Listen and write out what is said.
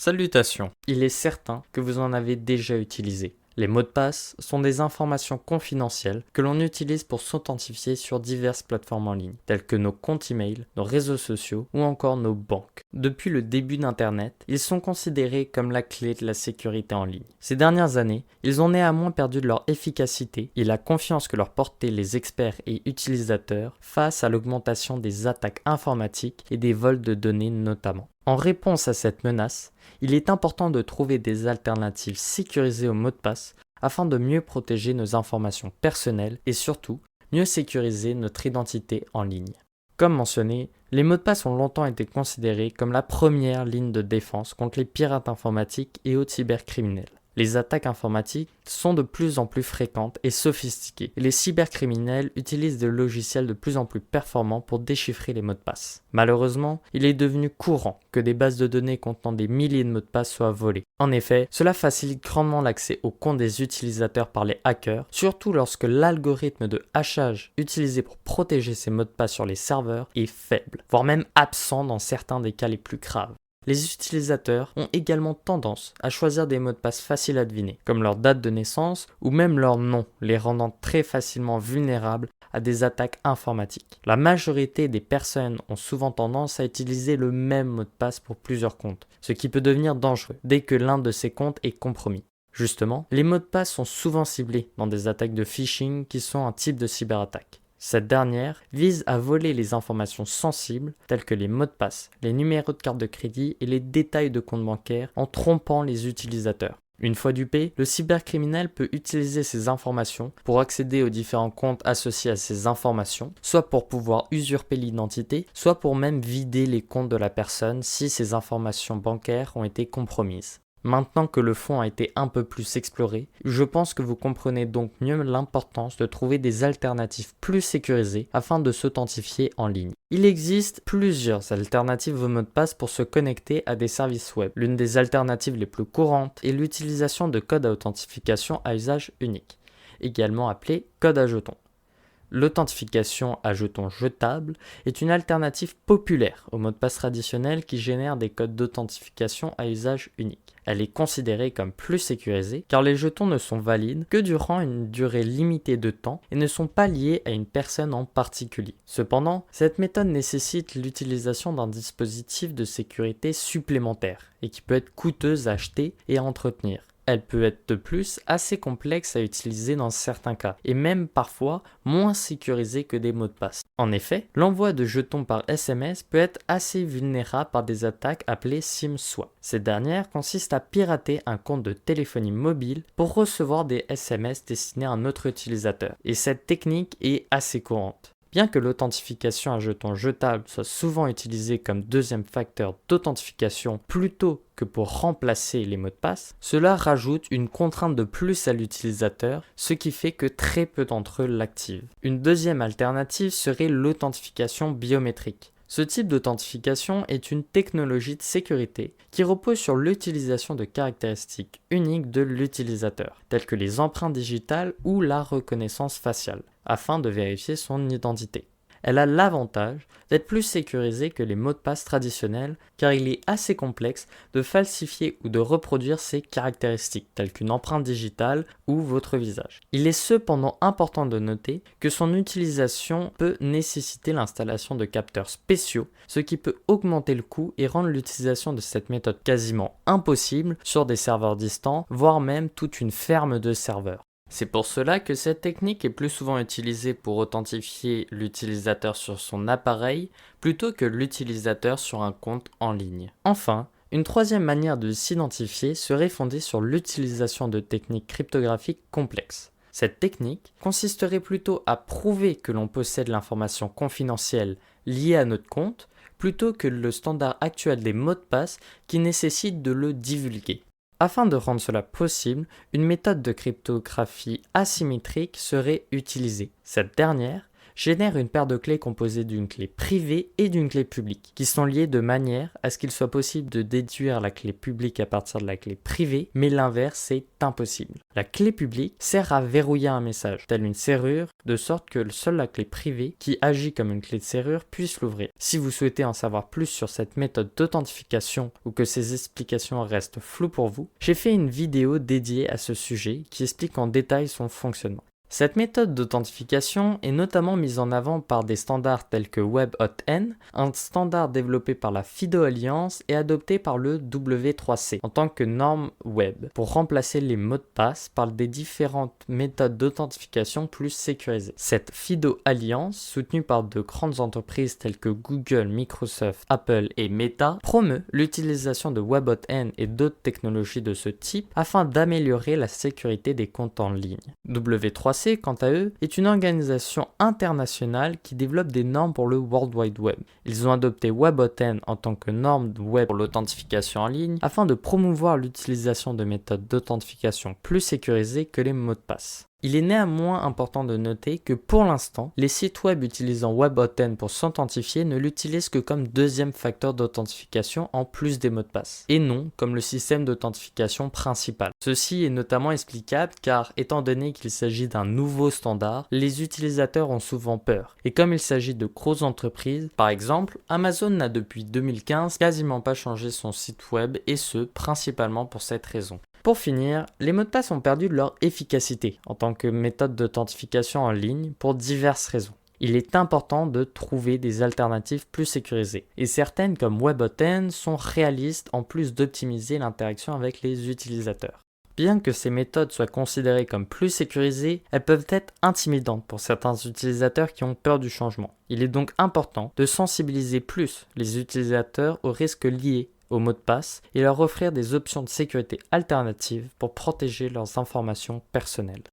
Salutations, il est certain que vous en avez déjà utilisé. Les mots de passe sont des informations confidentielles que l'on utilise pour s'authentifier sur diverses plateformes en ligne, telles que nos comptes email, nos réseaux sociaux ou encore nos banques. Depuis le début d'Internet, ils sont considérés comme la clé de la sécurité en ligne. Ces dernières années, ils ont néanmoins perdu de leur efficacité et la confiance que leur portaient les experts et utilisateurs face à l'augmentation des attaques informatiques et des vols de données notamment. En réponse à cette menace, il est important de trouver des alternatives sécurisées aux mots de passe afin de mieux protéger nos informations personnelles et surtout mieux sécuriser notre identité en ligne. Comme mentionné, les mots de passe ont longtemps été considérés comme la première ligne de défense contre les pirates informatiques et autres cybercriminels. Les attaques informatiques sont de plus en plus fréquentes et sophistiquées, et les cybercriminels utilisent des logiciels de plus en plus performants pour déchiffrer les mots de passe. Malheureusement, il est devenu courant que des bases de données contenant des milliers de mots de passe soient volées. En effet, cela facilite grandement l'accès aux comptes des utilisateurs par les hackers, surtout lorsque l'algorithme de hachage utilisé pour protéger ces mots de passe sur les serveurs est faible, voire même absent dans certains des cas les plus graves. Les utilisateurs ont également tendance à choisir des mots de passe faciles à deviner, comme leur date de naissance ou même leur nom, les rendant très facilement vulnérables à des attaques informatiques. La majorité des personnes ont souvent tendance à utiliser le même mot de passe pour plusieurs comptes, ce qui peut devenir dangereux dès que l'un de ces comptes est compromis. Justement, les mots de passe sont souvent ciblés dans des attaques de phishing qui sont un type de cyberattaque. Cette dernière vise à voler les informations sensibles telles que les mots de passe, les numéros de carte de crédit et les détails de compte bancaire en trompant les utilisateurs. Une fois dupé, le cybercriminel peut utiliser ces informations pour accéder aux différents comptes associés à ces informations, soit pour pouvoir usurper l'identité, soit pour même vider les comptes de la personne si ces informations bancaires ont été compromises. Maintenant que le fond a été un peu plus exploré, je pense que vous comprenez donc mieux l'importance de trouver des alternatives plus sécurisées afin de s'authentifier en ligne. Il existe plusieurs alternatives aux mots de passe pour se connecter à des services web. L'une des alternatives les plus courantes est l'utilisation de codes d'authentification à usage unique, également appelé code à jetons. L'authentification à jetons jetables est une alternative populaire aux mots de passe traditionnels qui génèrent des codes d'authentification à usage unique. Elle est considérée comme plus sécurisée car les jetons ne sont valides que durant une durée limitée de temps et ne sont pas liés à une personne en particulier. Cependant, cette méthode nécessite l'utilisation d'un dispositif de sécurité supplémentaire et qui peut être coûteuse à acheter et à entretenir. Elle peut être de plus assez complexe à utiliser dans certains cas, et même parfois moins sécurisée que des mots de passe. En effet, l'envoi de jetons par SMS peut être assez vulnérable par des attaques appelées SIM-swap. Ces dernières consistent à pirater un compte de téléphonie mobile pour recevoir des SMS destinés à un autre utilisateur, et cette technique est assez courante. Bien que l'authentification à jetons jetables soit souvent utilisée comme deuxième facteur d'authentification plutôt que pour remplacer les mots de passe, cela rajoute une contrainte de plus à l'utilisateur, ce qui fait que très peu d'entre eux l'activent. Une deuxième alternative serait l'authentification biométrique. Ce type d'authentification est une technologie de sécurité qui repose sur l'utilisation de caractéristiques uniques de l'utilisateur, telles que les empreintes digitales ou la reconnaissance faciale, afin de vérifier son identité. Elle a l'avantage d'être plus sécurisée que les mots de passe traditionnels car il est assez complexe de falsifier ou de reproduire ces caractéristiques telles qu'une empreinte digitale ou votre visage. Il est cependant important de noter que son utilisation peut nécessiter l'installation de capteurs spéciaux, ce qui peut augmenter le coût et rendre l'utilisation de cette méthode quasiment impossible sur des serveurs distants, voire même toute une ferme de serveurs. C'est pour cela que cette technique est plus souvent utilisée pour authentifier l'utilisateur sur son appareil plutôt que l'utilisateur sur un compte en ligne. Enfin, une troisième manière de s'identifier serait fondée sur l'utilisation de techniques cryptographiques complexes. Cette technique consisterait plutôt à prouver que l'on possède l'information confidentielle liée à notre compte plutôt que le standard actuel des mots de passe qui nécessite de le divulguer. Afin de rendre cela possible, une méthode de cryptographie asymétrique serait utilisée. Cette dernière génère une paire de clés composée d'une clé privée et d'une clé publique, qui sont liées de manière à ce qu'il soit possible de déduire la clé publique à partir de la clé privée, mais l'inverse est impossible. La clé publique sert à verrouiller un message, telle une serrure, de sorte que seule la clé privée, qui agit comme une clé de serrure, puisse l'ouvrir. Si vous souhaitez en savoir plus sur cette méthode d'authentification ou que ces explications restent floues pour vous, j'ai fait une vidéo dédiée à ce sujet qui explique en détail son fonctionnement. Cette méthode d'authentification est notamment mise en avant par des standards tels que WebAuthn, un standard développé par la FIDO Alliance et adopté par le W3C en tant que norme web, pour remplacer les mots de passe par des différentes méthodes d'authentification plus sécurisées. Cette FIDO Alliance, soutenue par de grandes entreprises telles que Google, Microsoft, Apple et Meta, promeut l'utilisation de WebAuthn et d'autres technologies de ce type afin d'améliorer la sécurité des comptes en ligne. W3C, quant à eux, est une organisation internationale qui développe des normes pour le World Wide Web. Ils ont adopté WebAuthn en tant que norme web pour l'authentification en ligne afin de promouvoir l'utilisation de méthodes d'authentification plus sécurisées que les mots de passe. Il est néanmoins important de noter que pour l'instant, les sites web utilisant WebAuthn pour s'authentifier ne l'utilisent que comme deuxième facteur d'authentification en plus des mots de passe, et non comme le système d'authentification principal. Ceci est notamment explicable car, étant donné qu'il s'agit d'un nouveau standard, les utilisateurs ont souvent peur. Et comme il s'agit de grosses entreprises, par exemple, Amazon n'a depuis 2015 quasiment pas changé son site web, et ce, principalement pour cette raison. Pour finir, les mots de passe ont perdu de leur efficacité en tant que méthode d'authentification en ligne pour diverses raisons. Il est important de trouver des alternatives plus sécurisées, et certaines comme WebAuthn sont réalistes en plus d'optimiser l'interaction avec les utilisateurs. Bien que ces méthodes soient considérées comme plus sécurisées, elles peuvent être intimidantes pour certains utilisateurs qui ont peur du changement. Il est donc important de sensibiliser plus les utilisateurs aux risques liés aux mots de passe et leur offrir des options de sécurité alternatives pour protéger leurs informations personnelles.